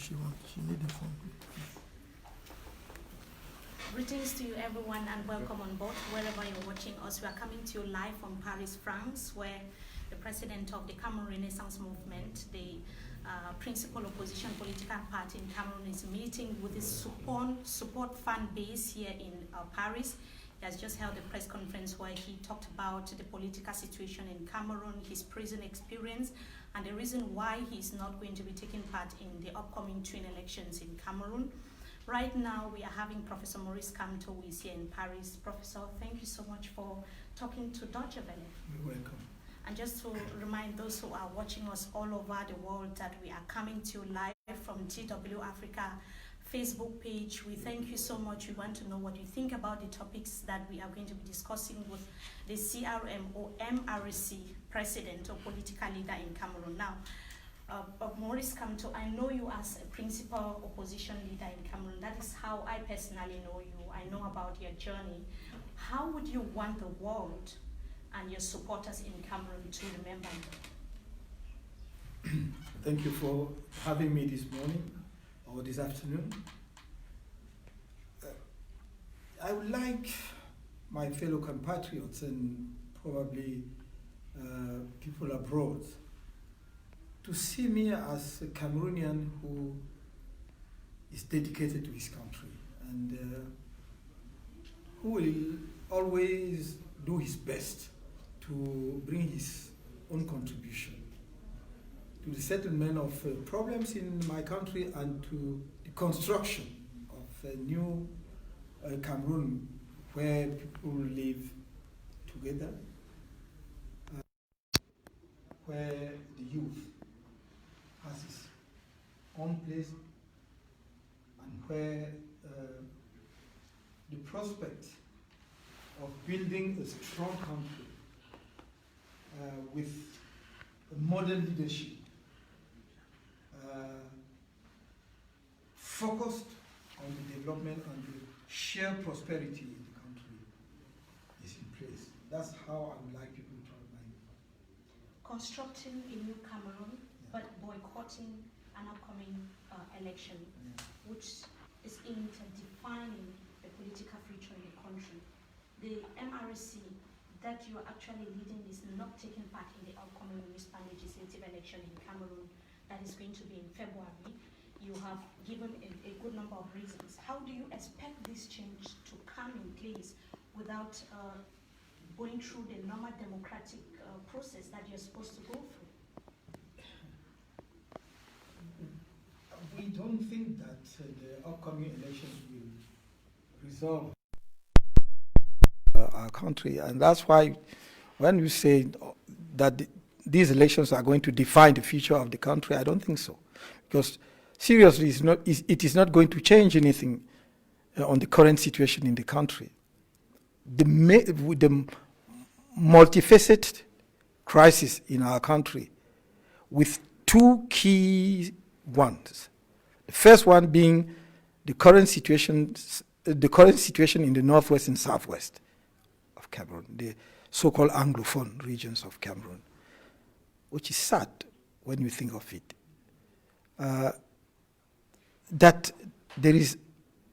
she needs the phone. Greetings to you everyone and welcome on board wherever you're watching us. We are coming to you live from Paris, France, where the president of the Cameroon Renaissance Movement, the principal opposition political party in Cameroon, is meeting with his support fan base here in Paris. He has just held a press conference where he talked about the political situation in Cameroon, his prison experience, and the reason why he's not going to be taking part in the upcoming twin elections in Cameroon. Right now, we are having Professor Maurice Kamto, who is here in Paris. Professor, thank you so much for talking to Deutsche Welle. You're welcome. And just to remind those who are watching us all over the world that we are coming to you live from GW Africa Facebook page. We thank you so much. We want to know what you think about the topics that we are going to be discussing with the CRM or MRC president or political leader in Cameroon. Now, Maurice Kamto, I know you as a principal opposition leader in Cameroon. That is how I personally know you. I know about your journey. How would you want the world and your supporters in Cameroon to remember you? Thank you for having me this morning or this afternoon. I would like my fellow compatriots and probably people abroad to see me as a Cameroonian who is dedicated to his country and who will always do his best to bring his own contribution to the settlement of problems in my country and to the construction of a new Cameroon where people live together, where the youth has its own place, and where the prospect of building a strong country with a modern leadership focused on the development and the shared prosperity in the country is in place. That's how I would like people to remember. Constructing a new Cameroon, but boycotting an upcoming election, which is aimed at defining the political future in the country. The MRC that you are actually leading is not taking part in the upcoming municipal legislative election in Cameroon that is going to be in February. You have given a good number of reasons. How do you expect this change to come in place without going through the normal democratic process that you're supposed to go through? We don't think that the upcoming elections will resolve our country, and that's why when you say that these elections are going to define the future of the country, I don't think so, because seriously, it is not going to change anything on the current situation in the country. The multifaceted crisis in our country with two key ones. The first one being the current situation in the northwest and southwest of Cameroon, the so-called Anglophone regions of Cameroon, which is sad when you think of it. That there is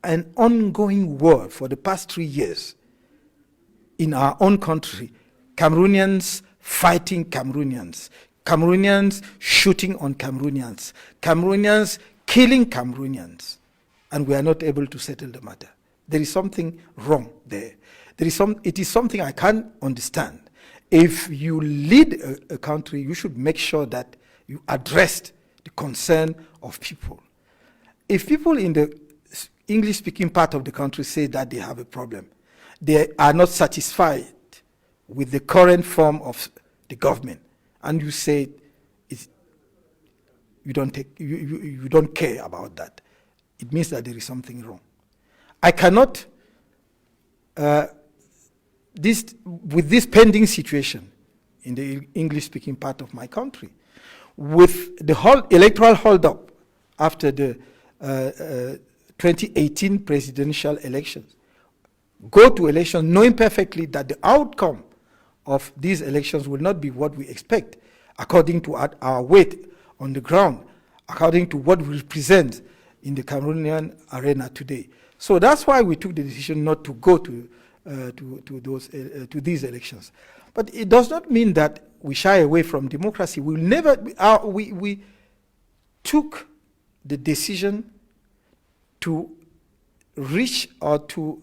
an ongoing war for the past 3 years in our own country, Cameroonians fighting Cameroonians, Cameroonians shooting on Cameroonians, Cameroonians killing Cameroonians, and we are not able to settle the matter. There is something wrong there. It is something I can't understand. If you lead a country, you should make sure that you address the concern of people. If people in the English-speaking part of the country say that they have a problem, they are not satisfied with the current form of the government, and you say you don't care about that, it means that there is something wrong. I cannot, with this pending situation in the English-speaking part of my country, with the whole electoral hold-up after the 2018 presidential elections, go to elections knowing perfectly that the outcome of these elections will not be what we expect, according to our weight on the ground, according to what we represent in the Cameroonian arena today. So that's why we took the decision not to go to these elections. But it does not mean that we shy away from democracy. We took the decision to reach or to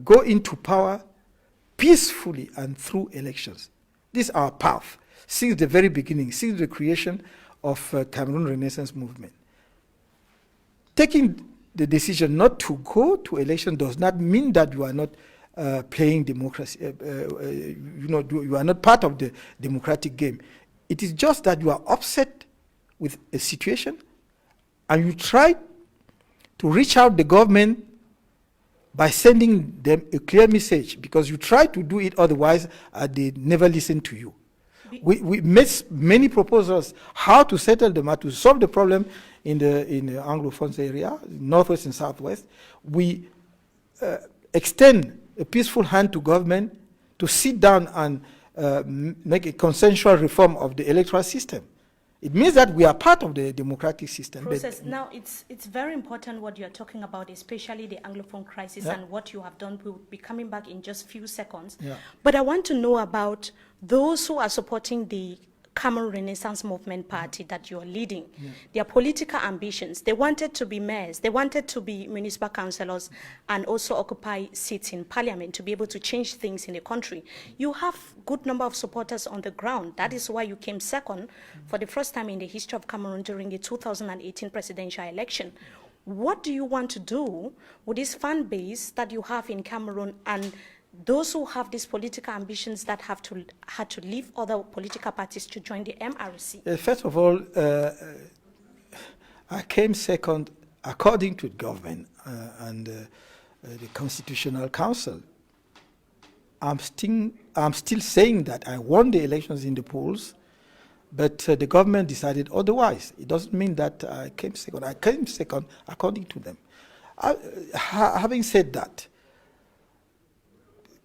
go into power peacefully and through elections. This is our path since the very beginning, since the creation of Cameroon Renaissance Movement. Taking the decision not to go to election does not mean that you are not playing democracy. You are not part of the democratic game. It is just that you are upset with a situation, and you try to reach out the government by sending them a clear message, because you try to do it otherwise, they never listen to you. We made many proposals how to settle the matter, to solve the problem in the Anglophone area, northwest and southwest. We extend a peaceful hand to government to sit down and make a consensual reform of the electoral system. It means that we are part of the democratic system. Process. Now, it's very important what you're talking about, especially the Anglophone crisis, yeah, and what you have done. We'll be coming back in just a few seconds. Yeah. But I want to know about those who are supporting the Cameroon Renaissance Movement Party that you are leading. Yeah. Their political ambitions. They wanted to be mayors. They wanted to be municipal councillors and also occupy seats in parliament to be able to change things in the country. You have good number of supporters on the ground. That is why you came second for the first time in the history of Cameroon during the 2018 presidential election. What do you want to do with this fan base that you have in Cameroon and those who have these political ambitions that had to leave other political parties to join the MRC? First of all, I came second according to the government and the Constitutional Council. I'm still saying that I won the elections in the polls, but the government decided otherwise. It doesn't mean that I came second. I came second according to them. Having said that,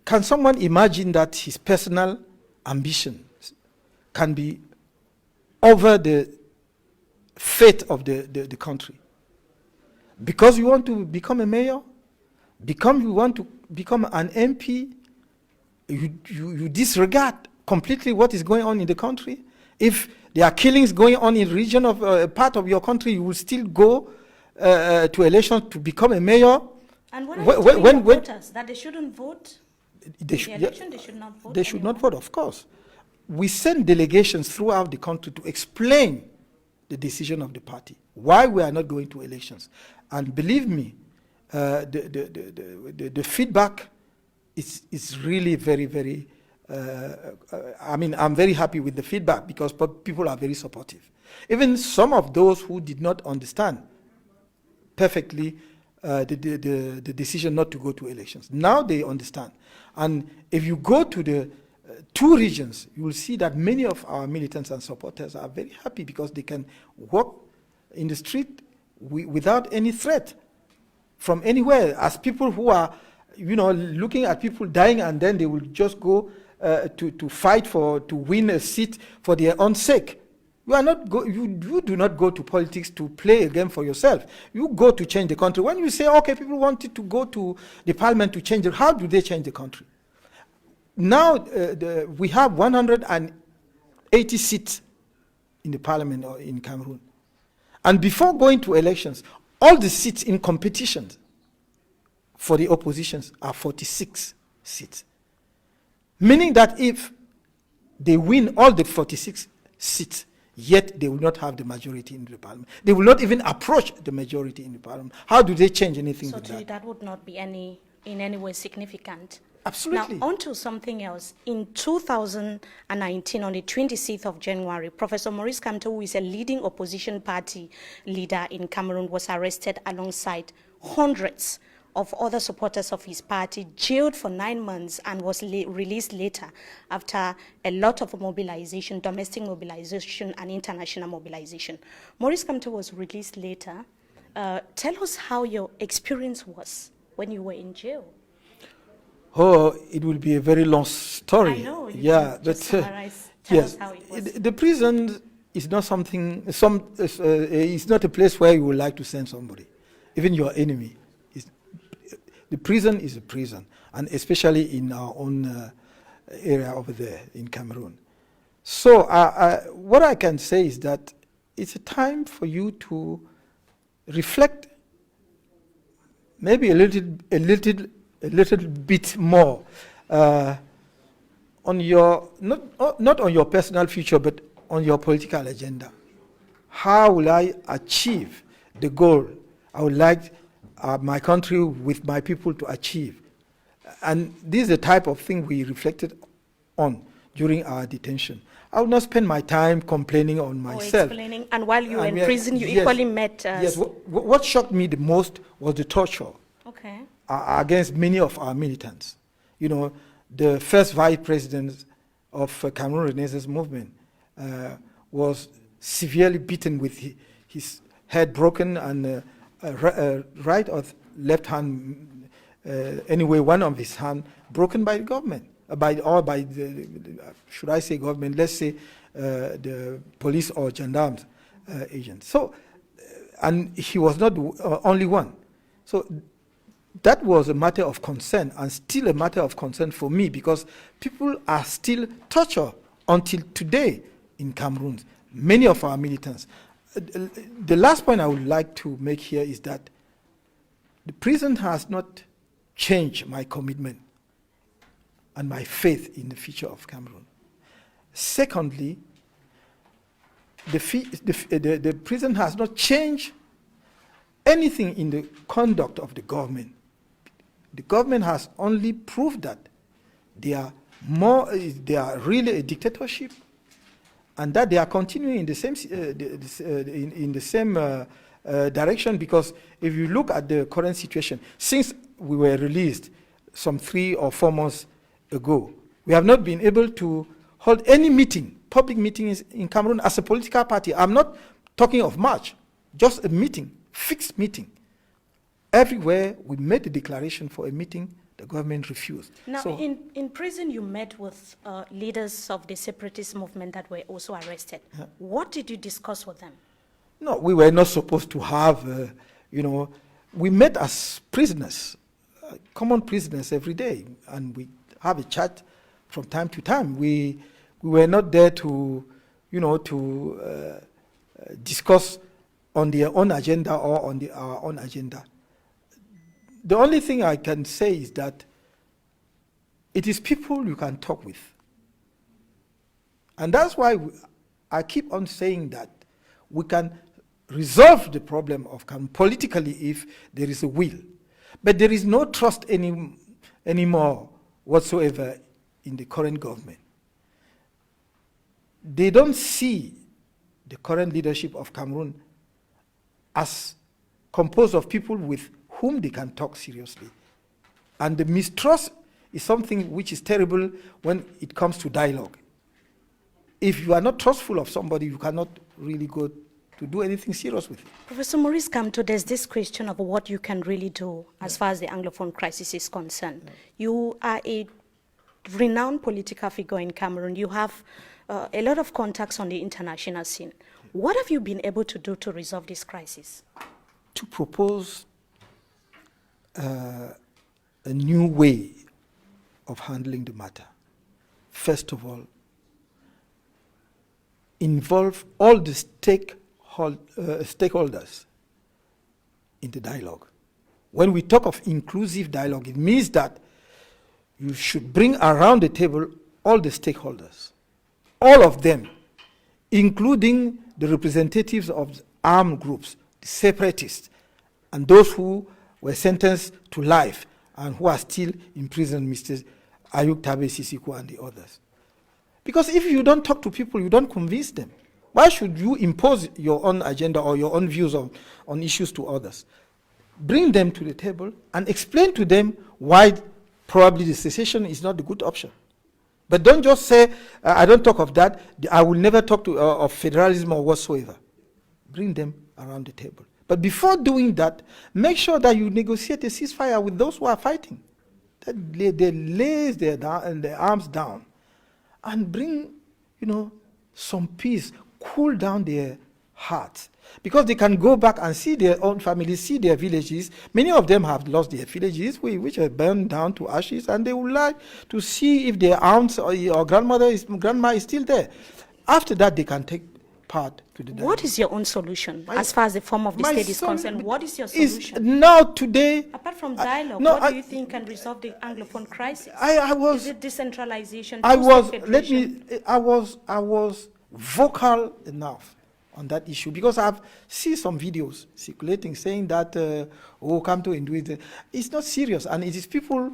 can someone imagine that his personal ambitions can be over the fate of the country? Because you want to become a mayor, you want to become an MP, you disregard completely what is going on in the country. If there are killings going on in the region of a part of your country, you will still go to elections to become a mayor. And what are you telling the voters? That they shouldn't vote? They should not vote? They should not vote, of course. We send delegations throughout the country to explain the decision of the party, why we are not going to elections. And believe me, the feedback is really very, very, I'm very happy with the feedback because people are very supportive. Even some of those who did not understand perfectly the decision not to go to elections, now they understand. And if you go to the two regions, you will see that many of our militants and supporters are very happy because they can walk in the street without any threat from anywhere, as people who are, looking at people dying, and then they will just go to fight to win a seat for their own sake. You do not go to politics to play a game for yourself. You go to change the country. When you say, okay, people wanted to go to the parliament to change it, how do they change the country? Now we have 180 seats in the parliament in Cameroon. And before going to elections, all the seats in competitions for the oppositions are 46 seats. Meaning that if they win all the 46 seats, yet they will not have the majority in the parliament. They will not even approach the majority in the parliament. How do they change anything with that? So to you, that would not be in any way significant? Absolutely. Now, on to something else. In 2019, on the 26th of January, Professor Maurice Kamto, who is a leading opposition party leader in Cameroon, was arrested alongside hundreds of other supporters of his party, jailed for 9 months, and was released later after a lot of mobilization, domestic mobilization and international mobilization. Maurice Kamto was released later. Tell us how your experience was when you were in jail. Oh, it will be a very long story. I know. Yeah, but tell us how it was. The prison is not something, it's not a place where you would like to send somebody, even your enemy. The prison is a prison, and especially in our own area over there in Cameroon. So what I can say is that it's a time for you to reflect maybe a little bit more on your, not on your personal future, but on your political agenda. How will I achieve the goal I would like my country with my people to achieve? And this is the type of thing we reflected on during our detention. I would not spend my time complaining on myself. Explaining. And while you were in prison, you equally met... Yes, what shocked me the most was the torture against many of our militants. You know, the first vice president of Cameroon Renaissance Movement was severely beaten with his head broken and right or left hand, anyway, one of his hand broken by the government, by the, should I say government, let's say the police or gendarmes agents. So, and he was not the only one. So that was a matter of concern, and still a matter of concern for me, because people are still tortured until today in Cameroon, many of our militants. The last point I would like to make here is that the prison has not changed my commitment and my faith in the future of Cameroon. Secondly, the prison has not changed anything in the conduct of the government. The government has only proved that they are really a dictatorship, and that they are continuing in the same direction. Because if you look at the current situation, since we were released some 3 or 4 months ago, we have not been able to hold any meeting, public meetings in Cameroon as a political party. I'm not talking of march, just a meeting, fixed meeting. Everywhere we made a declaration for a meeting, the government refused. Now, so, in prison, you met with leaders of the separatist movement that were also arrested. Yeah. What did you discuss with them? No, we were not supposed to have, we met as prisoners, common prisoners every day, and we have a chat from time to time. We were not there to, discuss on their own agenda or on our own agenda. The only thing I can say is that it is people you can talk with. And that's why I keep on saying that we can resolve the problem of Cameroon politically if there is a will. But there is no trust anymore whatsoever in the current government. They don't see the current leadership of Cameroon as composed of people with whom they can talk seriously. And the mistrust is something which is terrible when it comes to dialogue. If you are not trustful of somebody, you cannot really go to do anything serious with it. Professor Maurice Kamto, there's this question of what you can really do as far as the Anglophone crisis is concerned. Yeah. You are a renowned political figure in Cameroon. You have a lot of contacts on the international scene. What have you been able to do to resolve this crisis? To propose a new way of handling the matter. First of all, involve all the stakeholders in the dialogue. When we talk of inclusive dialogue, it means that you should bring around the table all the stakeholders, all of them, including the representatives of armed groups, the separatists, and those who were sentenced to life and who are still in prison, Mr. Ayuk Tabe Sisiku and the others. Because if you don't talk to people, you don't convince them. Why should you impose your own agenda or your own views on issues to others? Bring them to the table and explain to them why probably the secession is not the good option. But don't just say, I don't talk of that, I will never talk of federalism or whatsoever. Bring them around the table. But before doing that, make sure that you negotiate a ceasefire with those who are fighting. That they lay their arms down and bring, some peace, cool down their hearts, because they can go back and see their own families, see their villages. Many of them have lost their villages, which are burned down to ashes, and they would like to see if their aunts or grandma is still there. After that, they can take part to the dialogue. What is your own solution as far as the form of the state is concerned? What is your solution? Now, today... Apart from dialogue, what do you think can resolve the Anglophone crisis? Is it decentralization? I was vocal enough on that issue, because I've seen some videos circulating saying that, Kamto in doing it. It's not serious, and it is people,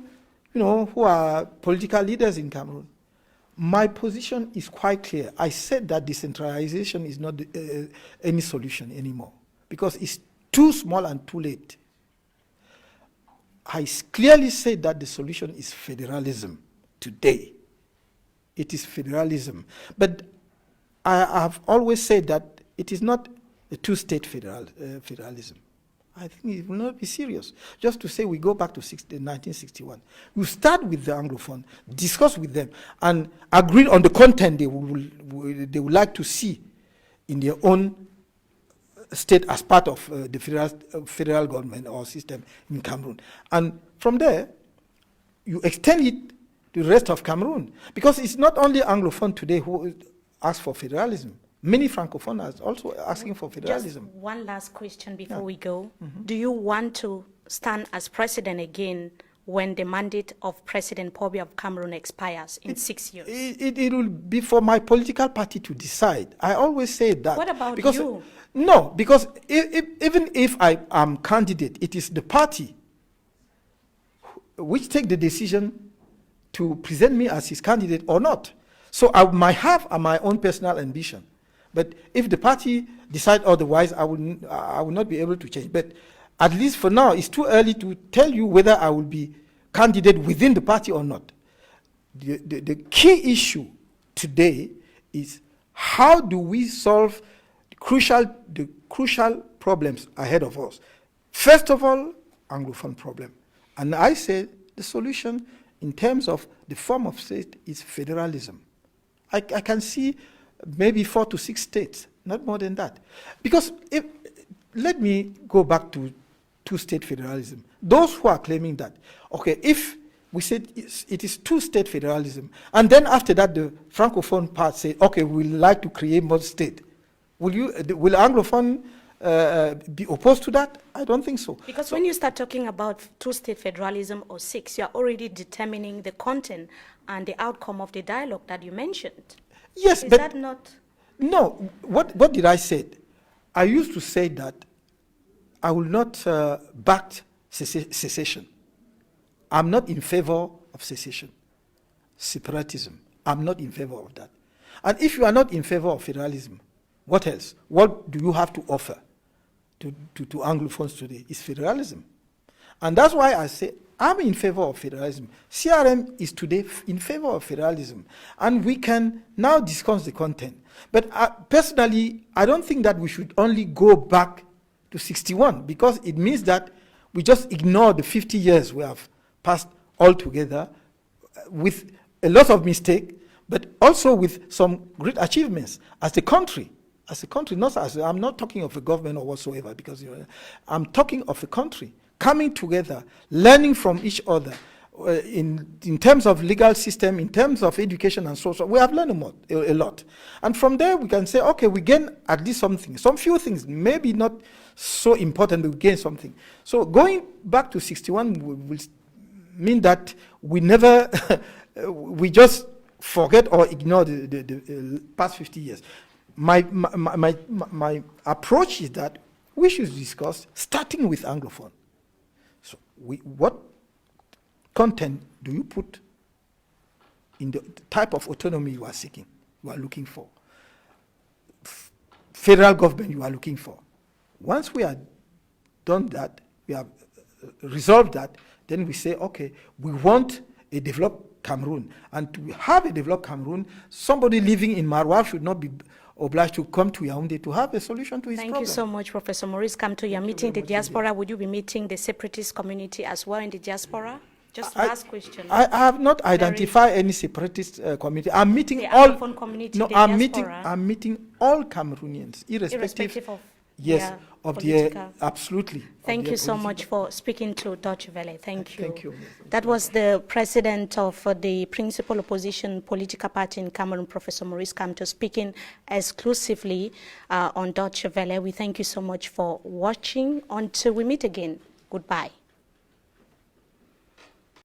who are political leaders in Cameroon. My position is quite clear. I said that decentralization is not any solution anymore, because it's too small and too late. I clearly said that the solution is federalism today. It is federalism. But I have always said that it is not a two-state federalism. I think it will not be serious. Just to say we go back to 1961. We start with the Anglophone, discuss with them, and agree on the content they would like to see in their own state as part of the federal government or system in Cameroon. And from there, you extend it to the rest of Cameroon. Because it's not only Anglophone today who ask for federalism. Many Francophones are also asking for federalism. Just one last question before we go. Do you want to stand as president again when the mandate of President Pobia of Cameroon expires in 6 years? It will be for my political party to decide. I always say that. What about you? No, because even if I am candidate, it is the party which take the decision to present me as his candidate or not. So I might have my own personal ambition. But if the party decide otherwise, I will not be able to change. But at least for now, it's too early to tell you whether I will be candidate within the party or not. The key issue today is how do we solve the crucial problems ahead of us. First of all, Anglophone problem. And I say the solution in terms of the form of state is federalism. I can see maybe 4 to 6 states, not more than that. Because let me go back to two-state federalism. Those who are claiming that, okay, if we said it is two-state federalism, and then after that the Francophone part say, okay, we'd like to create more state, will Anglophone be opposed to that? I don't think so. Because when you start talking about two-state federalism or 6, you're already determining the content and the outcome of the dialogue that you mentioned. Yes, Is but that not? No. What did I say? I used to say that I will not back secession. I'm not in favor of secession, separatism. I'm not in favor of that. And if you are not in favor of federalism, what else? What do you have to offer to Anglophones today? Is federalism. And that's why I say I'm in favor of federalism. CRM is today in favor of federalism. And we can now discuss the content. But personally, I don't think that we should only go back to 61, because it means that we just ignore the 50 years we have passed altogether with a lot of mistakes, but also with some great achievements as a country. As a country, I'm not talking of a government or whatsoever, because I'm talking of a country coming together, learning from each other in terms of legal system, in terms of education and so on. We have learned a lot. And from there we can say, okay, we gain at least something. Some few things, maybe not so important, but we gain something. So going back to 61 will mean that we never, we just forget or ignore the past 50 years. My approach is that we should discuss starting with Anglophone. So what content do you put in the type of autonomy you are seeking, you are looking for? Federal government you are looking for. Once we have done that, we have resolved that, then we say, okay, we want a developed Cameroon. And to have a developed Cameroon, somebody living in Marwa should not be obliged to come to Yaoundé to have a solution to his problem. Thank you so much, Professor Maurice Kamto. You're meeting the diaspora. Would you be meeting the separatist community as well in the diaspora? Just last question. I have not identified any separatist community. I'm meeting the all Anglophone community. No, the I'm diaspora, meeting all Cameroonians, irrespective of yes of political. their absolutely. Thank you so much for speaking to Deutsche Welle. Thank you. Thank you. That was the president of the principal opposition political party in Cameroon, Professor Maurice Kamto, speaking exclusively on Deutsche Welle. We thank you so much for watching. Until we meet again, goodbye.